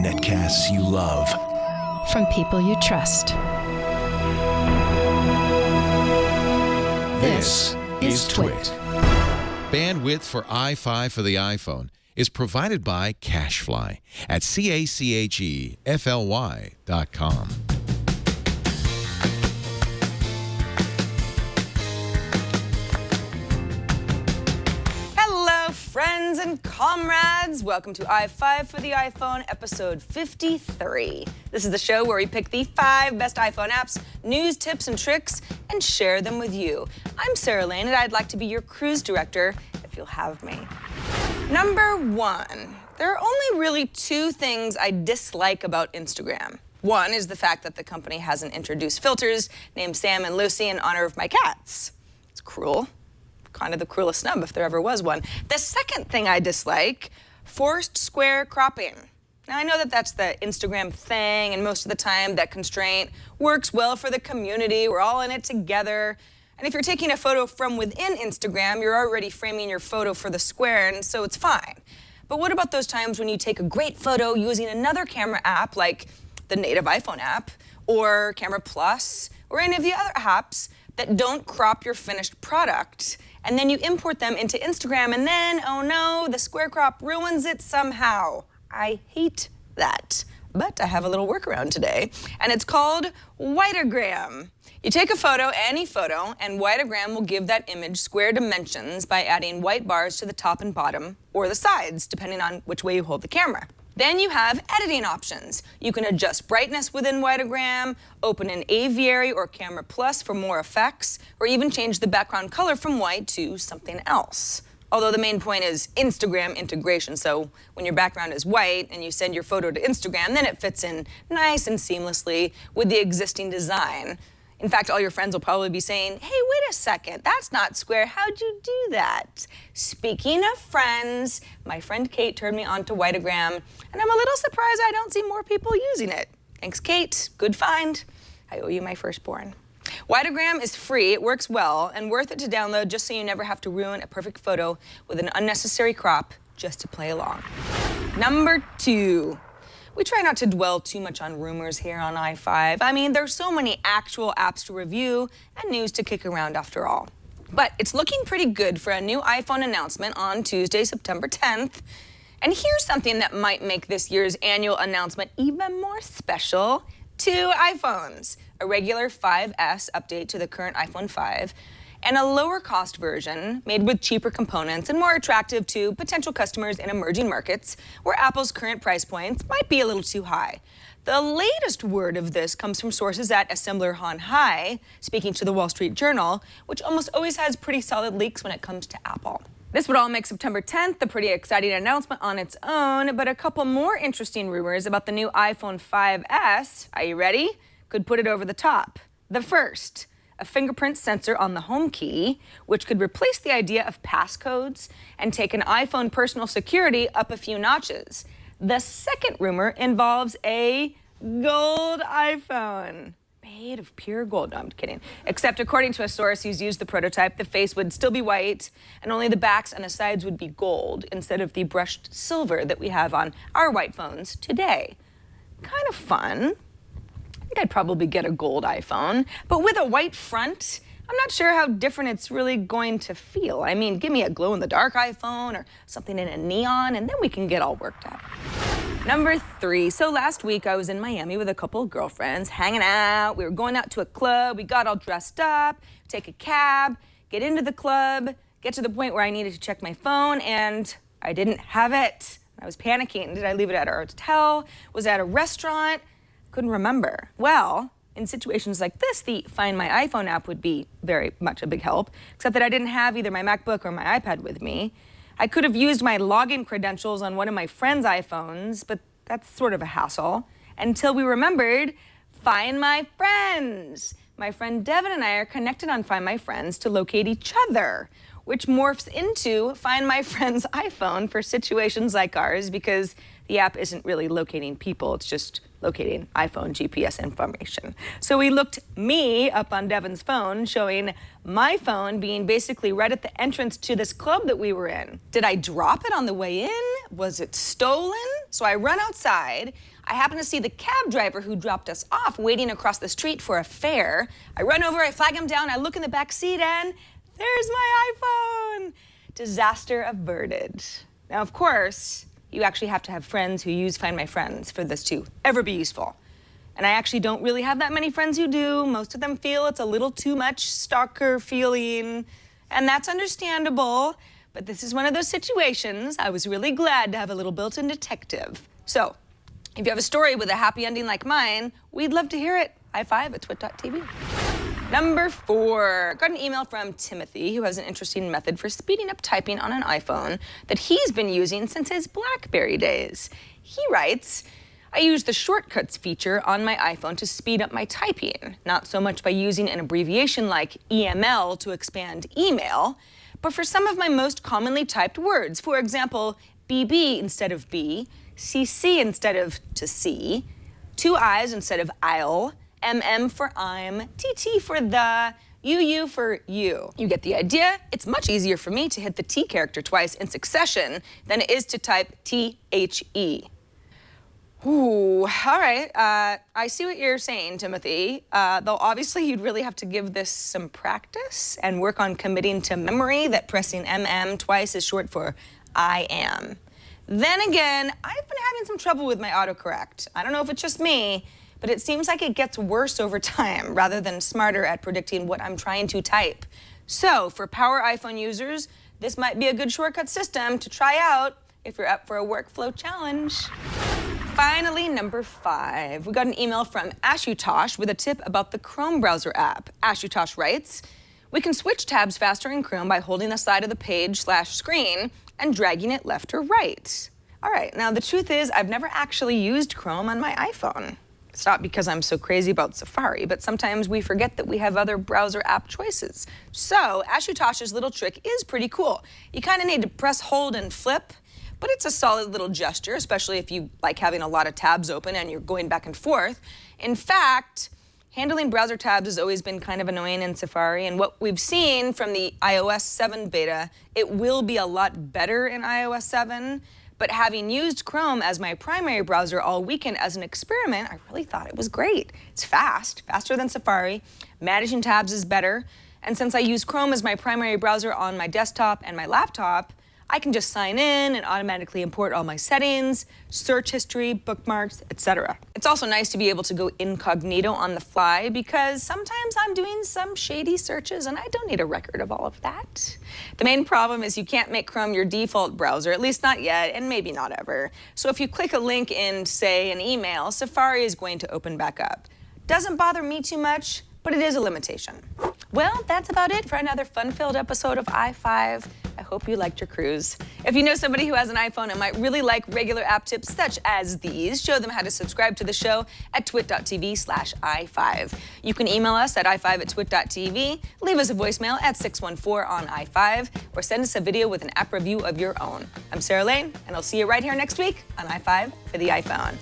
Netcasts you love. From people you trust. This is Twit. Bandwidth for iFive for the iPhone is provided by CacheFly at CACHEFLY.com. Hello, friends and comrades. Welcome to iFive for the iPhone, episode 53. This is the show where we pick the 5 best iPhone apps, news, tips, and tricks, and share them with you. I'm Sarah Lane, and I'd like to be your cruise director if you'll have me. Number 1. There are only really 2 things I dislike about Instagram. One is the fact that the company hasn't introduced filters named Sam and Lucy in honor of my cats. It's cruel. Kind of the cruelest snub if there ever was one. The second thing I dislike, forced square cropping. Now, I know that that's the Instagram thing, and most of the time that constraint works well for the community. We're all in it together. And if you're taking a photo from within Instagram, you're already framing your photo for the square, and so it's fine. But what about those times when you take a great photo using another camera app, like the native iPhone app, or Camera Plus, or any of the other apps that don't crop your finished product, and then you import them into Instagram, and then, oh no, the square crop ruins it somehow. I hate that. But I have a little workaround today, and it's called Whitagram. You take a photo, any photo, and Whitagram will give that image square dimensions by adding white bars to the top and bottom, or the sides, depending on which way you hold the camera. Then you have editing options. You can adjust brightness within Whitagram, open an Aviary or Camera Plus for more effects, or even change the background color from white to something else. Although the main point is Instagram integration, so when your background is white and you send your photo to Instagram, then it fits in nice and seamlessly with the existing design. In fact, all your friends will probably be saying, hey, wait a second, that's not square, how'd you do that? Speaking of friends, my friend Kate turned me on to Whitagram, and I'm a little surprised I don't see more people using it. Thanks, Kate, good find. I owe you my firstborn. Whitagram is free, it works well, and worth it to download just so you never have to ruin a perfect photo with an unnecessary crop just to play along. Number 2. We try not to dwell too much on rumors here on iFive. I mean, there's so many actual apps to review and news to kick around after all. But it's looking pretty good for a new iPhone announcement on Tuesday, September 10th. And here's something that might make this year's annual announcement even more special. 2 iPhones, a regular 5S update to the current iPhone 5, and a lower cost version made with cheaper components and more attractive to potential customers in emerging markets where Apple's current price points might be a little too high. The latest word of this comes from sources at assembler Han Hai, speaking to the Wall Street Journal, which almost always has pretty solid leaks when it comes to Apple. This would all make September 10th a pretty exciting announcement on its own, but a couple more interesting rumors about the new iPhone 5S, are you ready? Could put it over the top. The first, a fingerprint sensor on the home key, which could replace the idea of passcodes and take an iPhone personal security up a few notches. The second rumor involves a gold iPhone. Made of pure gold. No, I'm kidding. Except according to a source who's used the prototype, the face would still be white, and only the backs and the sides would be gold instead of the brushed silver that we have on our white phones today. Kind of fun. I think I'd probably get a gold iPhone, but with a white front, I'm not sure how different it's really going to feel. I mean, give me a glow-in-the-dark iPhone or something in a neon, and then we can get all worked up. Number 3, so last week I was in Miami with a couple of girlfriends, hanging out. We were going out to a club, we got all dressed up, take a cab, get into the club, get to the point where I needed to check my phone, and I didn't have it. I was panicking. Did I leave it at our hotel? Was it at a restaurant? Couldn't remember. Well, in situations like this, the Find My iPhone app would be very much a big help, except that I didn't have either my MacBook or my iPad with me. I could have used my login credentials on one of my friends' iPhones, but that's sort of a hassle, until we remembered Find My Friends. My friend Devin and I are connected on Find My Friends to locate each other, which morphs into Find My Friend's iPhone for situations like ours, because the app isn't really locating people, it's just locating iPhone GPS information. So we looked me up on Devin's phone, showing my phone being basically right at the entrance to this club that we were in. Did I drop it on the way in? Was it stolen? So I run outside. I happen to see the cab driver who dropped us off waiting across the street for a fare. I run over, I flag him down, I look in the back seat, and there's my iPhone. Disaster averted. Now, of course, you actually have to have friends who use Find My Friends for this to ever be useful. And I actually don't really have that many friends who do. Most of them feel it's a little too much stalker feeling, and that's understandable. But this is one of those situations I was really glad to have a little built-in detective. So, if you have a story with a happy ending like mine, we'd love to hear it. iFive at twit.tv. Number 4, got an email from Timothy, who has an interesting method for speeding up typing on an iPhone that he's been using since his BlackBerry days. He writes, I use the shortcuts feature on my iPhone to speed up my typing, not so much by using an abbreviation like EML to expand email, but for some of my most commonly typed words. For example, BB instead of B, CC instead of to see, 2 I's instead of I'll, MM for I'm, TT for the, UU for you. You get the idea? It's much easier for me to hit the T character twice in succession than it is to type THE. Ooh, all right. I see what you're saying, Timothy. Though obviously you'd really have to give this some practice and work on committing to memory that pressing MM twice is short for I am. Then again, I've been having some trouble with my autocorrect. I don't know if it's just me, but it seems like it gets worse over time rather than smarter at predicting what I'm trying to type. So for power iPhone users, this might be a good shortcut system to try out if you're up for a workflow challenge. Finally, number 5. We got an email from Ashutosh with a tip about the Chrome browser app. Ashutosh writes, we can switch tabs faster in Chrome by holding the side of the page/screen and dragging it left or right. All right, now the truth is I've never actually used Chrome on my iPhone. It's not because I'm so crazy about Safari, but sometimes we forget that we have other browser app choices. So Ashutosh's little trick is pretty cool. You kind of need to press, hold, and flip, but it's a solid little gesture, especially if you like having a lot of tabs open and you're going back and forth. In fact, handling browser tabs has always been kind of annoying in Safari, and what we've seen from the iOS 7 beta, it will be a lot better in iOS 7, but having used Chrome as my primary browser all weekend as an experiment, I really thought it was great. It's fast, faster than Safari, managing tabs is better, and since I use Chrome as my primary browser on my desktop and my laptop, I can just sign in and automatically import all my settings, search history, bookmarks, etc. It's also nice to be able to go incognito on the fly because sometimes I'm doing some shady searches and I don't need a record of all of that. The main problem is you can't make Chrome your default browser, at least not yet, and maybe not ever. So if you click a link in, say, an email, Safari is going to open back up. Doesn't bother me too much, but it is a limitation. Well, that's about it for another fun-filled episode of iFive. I hope you liked your cruise. If you know somebody who has an iPhone and might really like regular app tips such as these, show them how to subscribe to the show at twit.tv/iFive. You can email us at iFive@twit.tv, leave us a voicemail at 614 on iFive, or send us a video with an app review of your own. I'm Sarah Lane, and I'll see you right here next week on iFive for the iPhone.